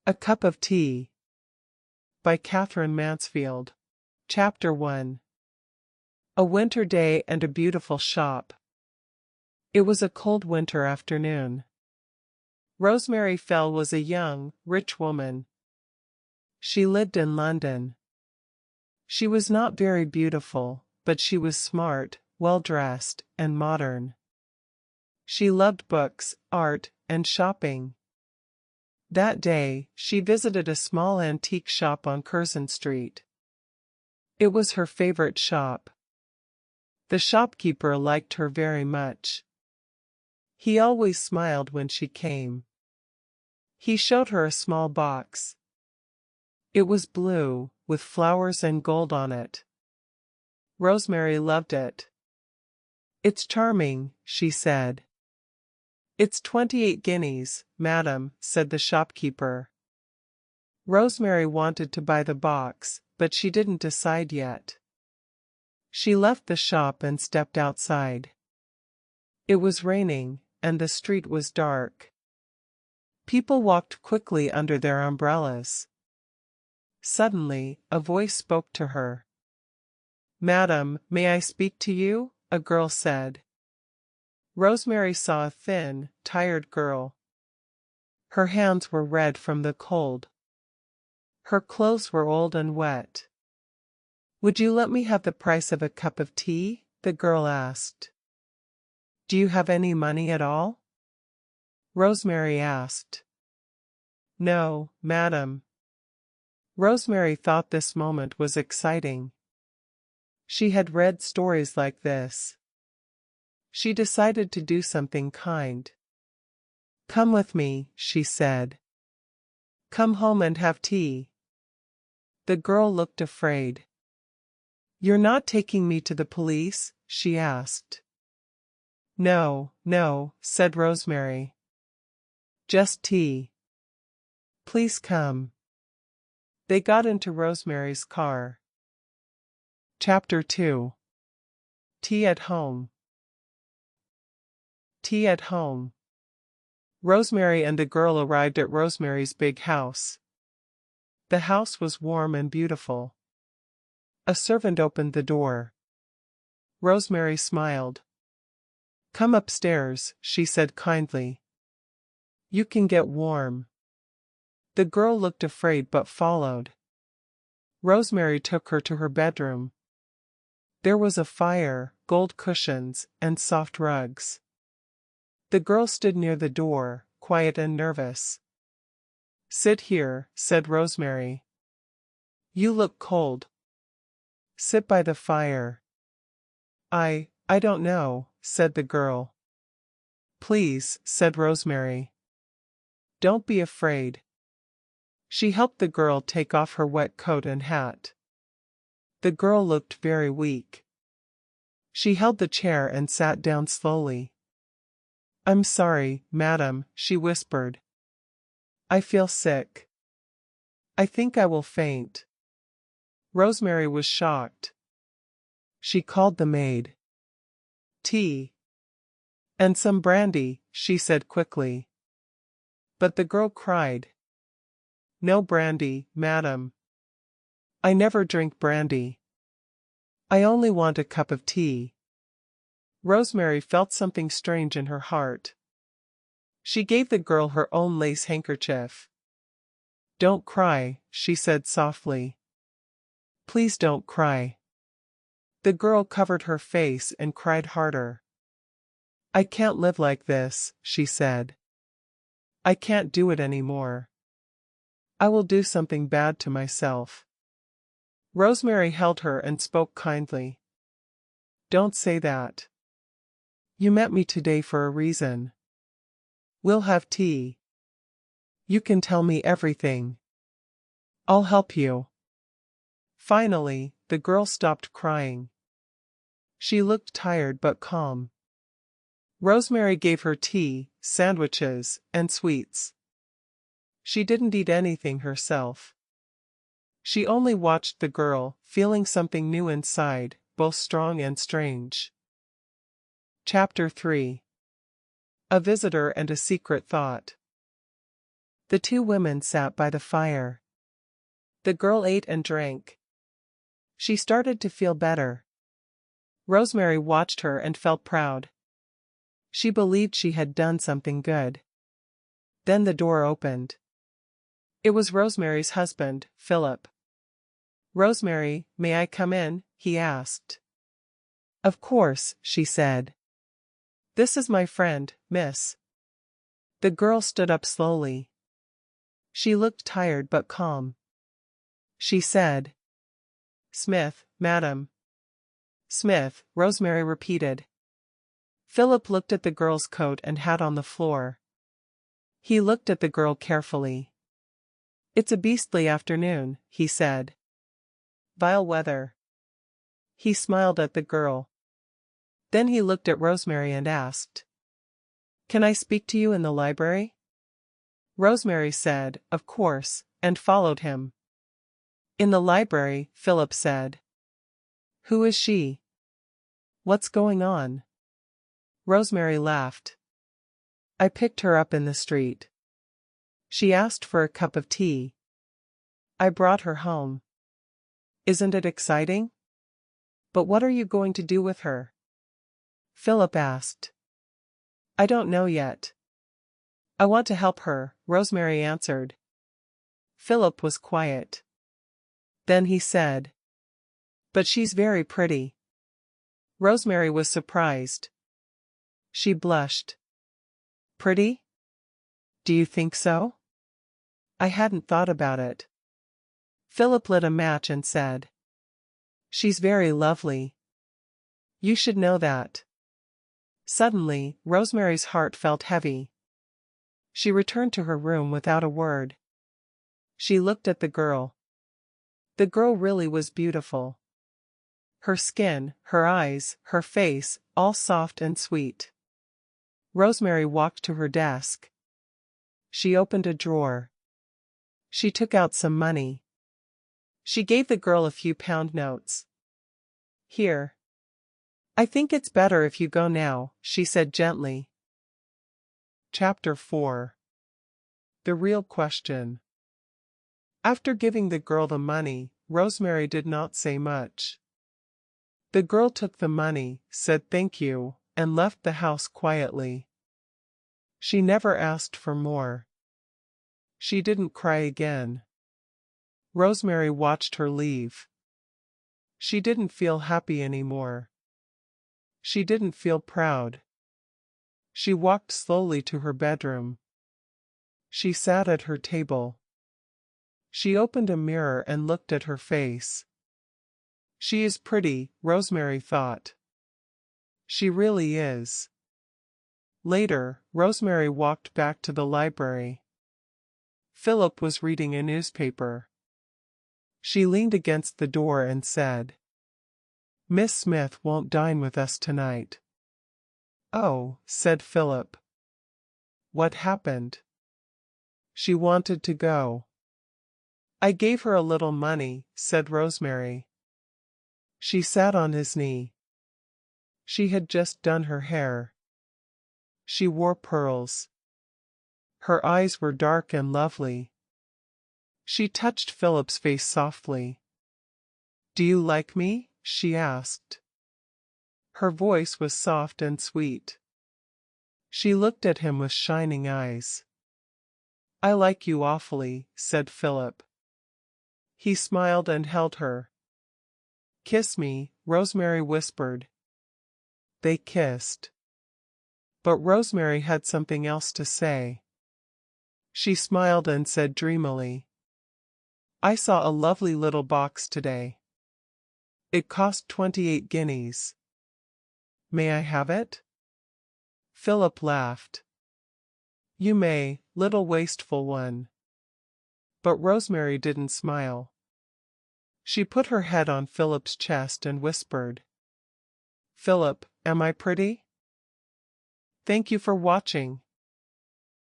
A Cup of Tea by Katherine Mansfield. Chapter 1. A winter day and a beautiful shop. It was a cold winter afternoon. Rosemary Fell was a young, rich woman. She lived in London. She was not very beautiful, but she was smart, well-dressed, and modern. She loved books, art, and shopping. That day, she visited a small antique shop on Curzon Street. It was her favorite shop. The shopkeeper liked her very much. He always smiled when she came. He showed her a small box. It was blue, with flowers and gold on it. Rosemary loved it. "It's charming," she said. "It's 28 guineas, madam," said the shopkeeper. Rosemary wanted to buy the box, but she didn't decide yet. She left the shop and stepped outside. It was raining, and the street was dark. People walked quickly under their umbrellas. Suddenly, a voice spoke to her. "Madam, may I speak to you?" a girl said. Rosemary saw a thin, tired girl. Her hands were red from the cold. Her clothes were old and wet. "Would you let me have the price of a cup of tea?" the girl asked. "Do you have any money at all?" Rosemary asked. "No, madam." Rosemary thought this moment was exciting. She had read stories like this. She decided to do something kind. "Come with me," she said. "Come home and have tea." The girl looked afraid. "You're not taking me to the police?" she asked. "No, no," said Rosemary. "Just tea. Please come." They got into Rosemary's car. Chapter 2. Tea at Home. Tea at home. Rosemary and the girl arrived at Rosemary's big house. The house was warm and beautiful. A servant opened the door. Rosemary smiled. "Come upstairs," she said kindly. "You can get warm." The girl looked afraid but followed. Rosemary took her to her bedroom. There was a fire, gold cushions, and soft rugs. The girl stood near the door, quiet and nervous. "Sit here," said Rosemary. "You look cold. Sit by the fire." I don't know," said the girl. "Please," said Rosemary. "Don't be afraid." She helped the girl take off her wet coat and hat. The girl looked very weak. She held the chair and sat down slowly. "I'm sorry, madam," she whispered. "I feel sick. I think I will faint." Rosemary was shocked. She called the maid. "Tea. And some brandy," she said quickly. But the girl cried. "No brandy, madam. I never drink brandy. I only want a cup of tea." Rosemary felt something strange in her heart. She gave the girl her own lace handkerchief. "Don't cry," she said softly. "Please don't cry." The girl covered her face and cried harder. "I can't live like this," she said. "I can't do it anymore. I will do something bad to myself." Rosemary held her and spoke kindly. "Don't say that. You met me today for a reason. We'll have tea. You can tell me everything. I'll help you." Finally, the girl stopped crying. She looked tired but calm. Rosemary gave her tea, sandwiches, and sweets. She didn't eat anything herself. She only watched the girl, feeling something new inside, both strong and strange. Chapter 3. A Visitor and a Secret Thought. The two women sat by the fire. The girl ate and drank. She started to feel better. Rosemary watched her and felt proud. She believed she had done something good. Then the door opened. It was Rosemary's husband, Philip. "Rosemary, may I come in?" he asked. "Of course," she said. "This is my friend, miss." The girl stood up slowly. She looked tired but calm. She said, "Smith, madam." "Smith," Rosemary repeated. Philip looked at the girl's coat and hat on the floor. He looked at the girl carefully. "It's a beastly afternoon," he said. "Vile weather." He smiled at the girl. Then he looked at Rosemary and asked, "Can I speak to you in the library?" Rosemary said, "Of course," and followed him. In the library, Philip said, "Who is she? What's going on?" Rosemary laughed. "I picked her up in the street. She asked for a cup of tea. I brought her home. Isn't it exciting?" "But what are you going to do with her?" Philip asked. "I don't know yet. I want to help her," Rosemary answered. Philip was quiet. Then he said, "But she's very pretty." Rosemary was surprised. She blushed. "Pretty? Do you think so?" "I hadn't thought about it." Philip lit a match and said, "She's very lovely. You should know that." Suddenly, Rosemary's heart felt heavy. She returned to her room without a word. She looked at the girl. The girl really was beautiful. Her skin, her eyes, her face, all soft and sweet. Rosemary walked to her desk. She opened a drawer. She took out some money. She gave the girl a few pound notes. "Here. I think it's better if you go now," she said gently. Chapter 4. The Real Question. After giving the girl the money, Rosemary did not say much. The girl took the money, said thank you, and left the house quietly. She never asked for more. She didn't cry again. Rosemary watched her leave. She didn't feel happy anymore. She didn't feel proud. She walked slowly to her bedroom. She sat at her table. She opened a mirror and looked at her face. She is pretty, Rosemary thought. She really is. Later, Rosemary walked back to the library. Philip was reading a newspaper. She leaned against the door and said, "Miss Smith won't dine with us tonight." "Oh," said Philip. "What happened?" "She wanted to go." "I gave her a little money," said Rosemary. She sat on his knee. She had just done her hair. She wore pearls. Her eyes were dark and lovely. She touched Philip's face softly. "Do you like me?" she asked. Her voice was soft and sweet. She looked at him with shining eyes. "I like you awfully," said Philip. He smiled and held her. "Kiss me," Rosemary whispered. They kissed. But Rosemary had something else to say. She smiled and said dreamily, "I saw a lovely little box today. It cost 28 guineas. May I have it?" Philip laughed. "You may, little wasteful one." But Rosemary didn't smile. She put her head on Philip's chest and whispered, "Philip, am I pretty?" Thank you for watching.